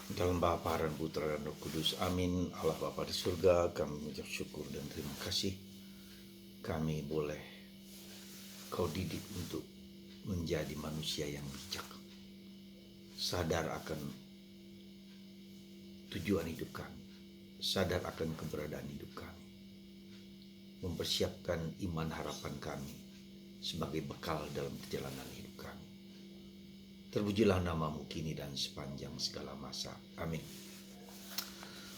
Dalam Bapa dan Putra dan Roh Kudus. Amin. Allah Bapa di surga, kami mengucap syukur dan terima kasih. Kami boleh Kau didik untuk menjadi manusia yang bijak. Sadar akan tujuan hidup kami. Sadar akan keberadaan hidup kami. Mempersiapkan iman harapan kami sebagai bekal dalam perjalanan hidup kami. Terpujilah namamu kini dan sepanjang segala masa. Amin.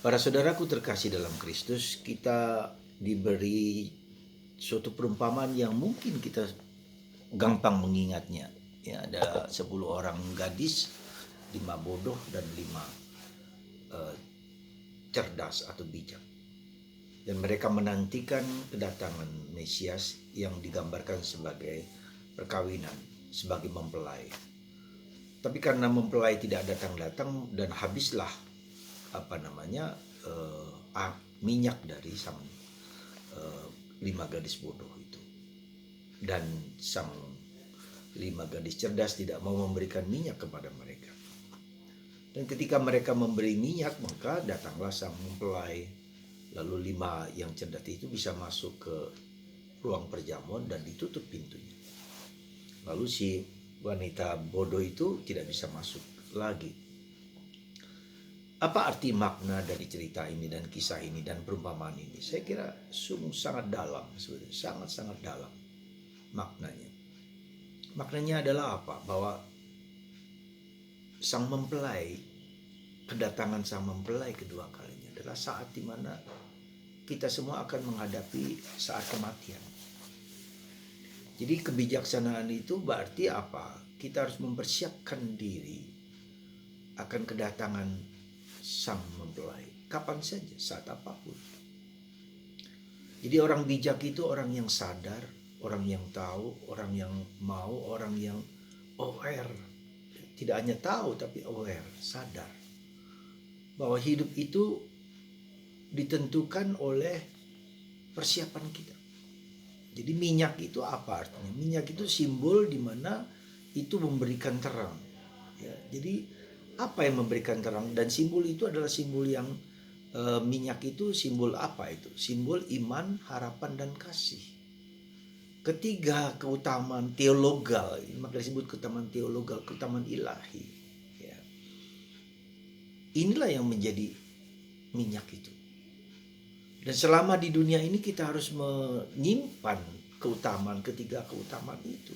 Para saudaraku terkasih dalam Kristus, kita diberi suatu perumpamaan yang mungkin kita gampang mengingatnya. Ya, ada 10 orang gadis, 5 bodoh dan 5 cerdas atau bijak. Dan mereka menantikan kedatangan Mesias yang digambarkan sebagai perkawinan, sebagai mempelai. Tapi karena mempelai tidak datang-datang dan habislah minyak dari sang 5 gadis bodoh itu, dan sang 5 gadis cerdas tidak mau memberikan minyak kepada mereka. Dan ketika mereka memberi minyak, maka datanglah sang mempelai. Lalu 5 yang cerdas itu bisa masuk ke ruang perjamuan dan ditutup pintunya. Lalu si wanita bodoh itu tidak bisa masuk lagi. Apa arti makna dari cerita ini dan kisah ini dan perumpamaan ini? Saya kira sungguh sangat dalam, sebetulnya sangat-sangat dalam maknanya. Maknanya adalah apa? Bahwa sang mempelai, kedatangan sang mempelai kedua kalinya adalah saat di mana kita semua akan menghadapi saat kematian. Jadi kebijaksanaan itu berarti apa? Kita harus mempersiapkan diri akan kedatangan sang mempelai kapan saja, saat apapun. Jadi orang bijak itu orang yang sadar, orang yang tahu, orang yang mau, orang yang aware. Tidak hanya tahu tapi aware, sadar bahwa hidup itu ditentukan oleh persiapan kita. Jadi minyak itu apa artinya? Minyak itu simbol di mana itu memberikan terang. Ya, jadi apa yang memberikan terang? Dan simbol itu adalah simbol yang minyak itu simbol apa itu? Simbol iman, harapan, dan kasih. Ketiga keutamaan teologal, maka disebut keutamaan teologal, keutamaan ilahi. Ya. Inilah yang menjadi minyak itu. Dan selama di dunia ini kita harus menyimpan keutamaan, ketiga keutamaan itu.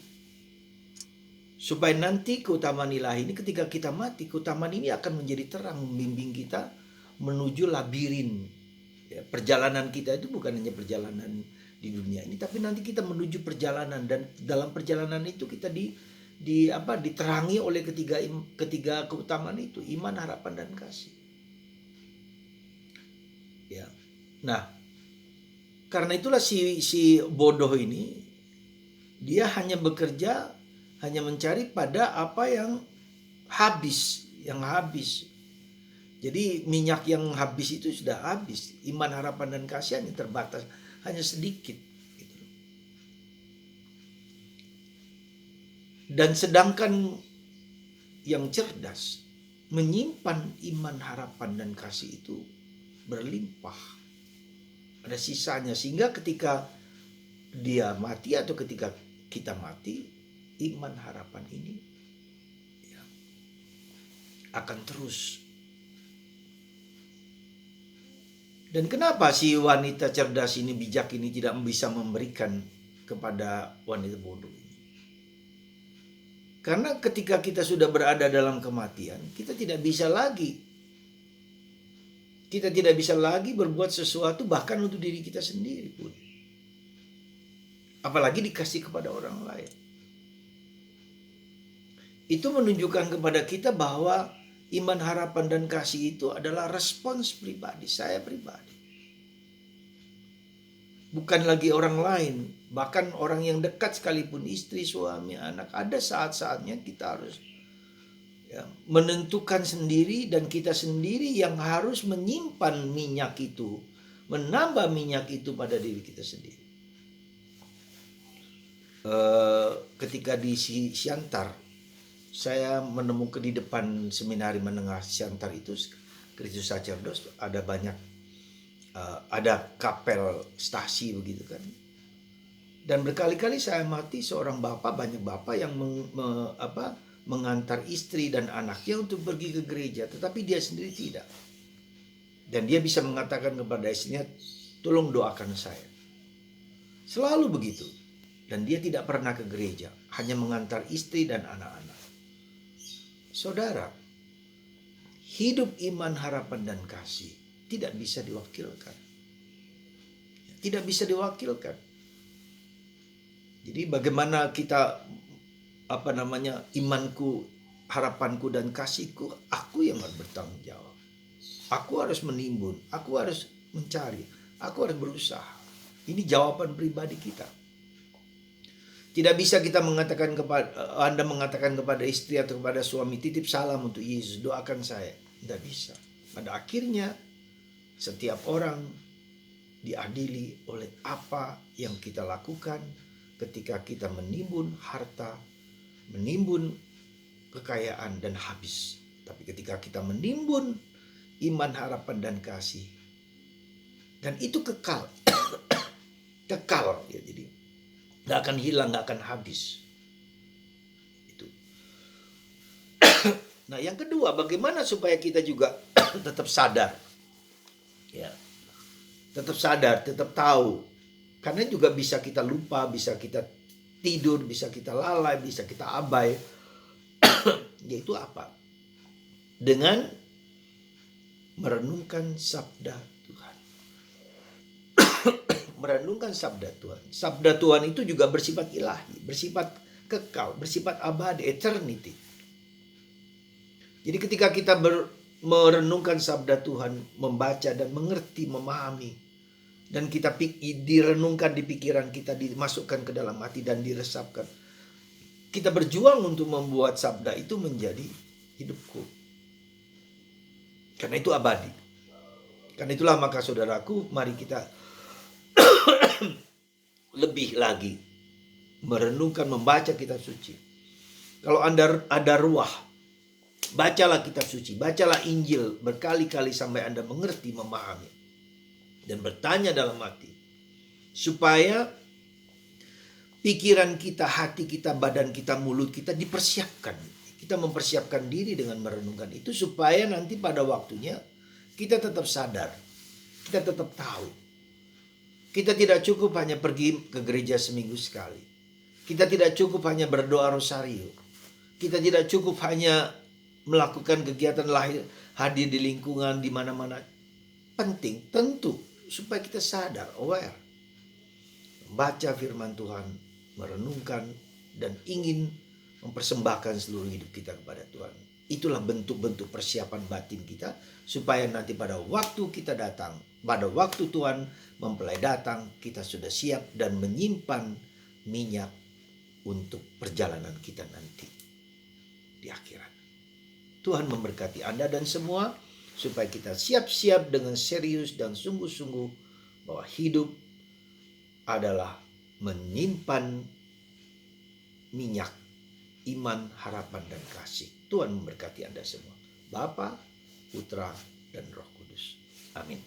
Supaya nanti keutamaan ilahi ini ketika kita mati, keutamaan ini akan menjadi terang membimbing kita menuju labirin. Ya, perjalanan kita itu bukan hanya perjalanan di dunia ini, tapi nanti kita menuju perjalanan, dan dalam perjalanan itu kita diterangi oleh ketiga keutamaan itu, iman, harapan, dan kasih. Ya. Nah, karena itulah si bodoh ini dia hanya bekerja, hanya mencari pada apa yang habis. Jadi minyak yang habis itu sudah habis. Iman, harapan, dan kasih hanya terbatas, hanya sedikit. Gitu. Dan sedangkan yang cerdas menyimpan iman, harapan, dan kasih itu berlimpah. Ada sisanya, sehingga ketika dia mati atau ketika kita mati, iman, harapan ini ya, akan terus. Dan kenapa si wanita cerdas ini, bijak ini tidak bisa memberikan kepada wanita bodoh ini? Karena ketika kita sudah berada dalam kematian, kita tidak bisa lagi berbuat sesuatu bahkan untuk diri kita sendiri pun. Apalagi dikasih kepada orang lain. Itu menunjukkan kepada kita bahwa iman, harapan, dan kasih itu adalah respons pribadi, saya pribadi. Bukan lagi orang lain, bahkan orang yang dekat sekalipun, istri, suami, anak. Ada saat-saatnya kita harus menentukan sendiri, dan kita sendiri yang harus menyimpan minyak itu, menambah minyak itu pada diri kita sendiri. Ketika di Siantar saya menemukan di depan seminari menengah Siantar itu, Kristus Sacerdos, ada banyak ada kapel stasi begitu kan. Dan berkali-kali saya amati seorang bapak, banyak bapak yang mengantar istri dan anaknya untuk pergi ke gereja, tetapi dia sendiri tidak. Dan dia bisa mengatakan kepada istrinya, tolong doakan saya. Selalu begitu. Dan dia tidak pernah ke gereja, hanya mengantar istri dan anak-anak. Saudara, hidup iman, harapan, dan kasih tidak bisa diwakilkan. Tidak bisa diwakilkan. Jadi bagaimana kita, imanku, harapanku, dan kasihku, aku yang harus bertanggung jawab. Aku harus menimbun, aku harus mencari, aku harus berusaha. Ini jawaban pribadi kita. Tidak bisa kita mengatakan Anda mengatakan kepada istri atau kepada suami, titip salam untuk Yesus, doakan saya. Tidak bisa. Pada akhirnya setiap orang diadili oleh apa yang kita lakukan ketika kita menimbun harta, menimbun kekayaan dan habis. Tapi ketika kita menimbun iman, harapan, dan kasih, dan itu kekal, kekal ya, jadi nggak akan hilang, nggak akan habis. Itu. Nah, yang kedua, bagaimana supaya kita juga tetap sadar, ya, tetap sadar, tetap tahu. Karena juga bisa kita lupa, bisa kita tidur, bisa kita lalai, bisa kita abai. Yaitu apa? Dengan merenungkan sabda Tuhan. Merenungkan sabda Tuhan. Sabda Tuhan itu juga bersifat ilahi, bersifat kekal, bersifat abadi, eternity. Jadi ketika kita merenungkan sabda Tuhan, membaca dan mengerti, memahami, dan kita direnungkan di pikiran kita, dimasukkan ke dalam hati dan diresapkan, kita berjuang untuk membuat sabda itu menjadi hidupku. Karena itu abadi. Karena itulah maka saudaraku, mari kita lebih lagi merenungkan, membaca kitab suci. Kalau Anda ada ruah, bacalah kitab suci, bacalah Injil berkali-kali sampai Anda mengerti, memahami, dan bertanya dalam hati, supaya pikiran kita, hati kita, badan kita, mulut kita dipersiapkan. Kita mempersiapkan diri dengan merenungkan itu, supaya nanti pada waktunya kita tetap sadar, kita tetap tahu. Kita tidak cukup hanya pergi ke gereja seminggu sekali. Kita tidak cukup hanya berdoa rosario. Kita tidak cukup hanya melakukan kegiatan hadir di lingkungan di mana-mana. Penting tentu supaya kita sadar, aware. Baca firman Tuhan, merenungkan, dan ingin mempersembahkan seluruh hidup kita kepada Tuhan. Itulah bentuk-bentuk persiapan batin kita, supaya nanti pada waktu kita datang, pada waktu Tuhan mempelai datang, kita sudah siap dan menyimpan minyak untuk perjalanan kita nanti di akhirat. Tuhan memberkati Anda dan semua, supaya kita siap-siap dengan serius dan sungguh-sungguh bahwa hidup adalah menyimpan minyak iman, harapan, dan kasih. Tuhan memberkati Anda semua. Bapa, Putra, dan Roh Kudus. Amin.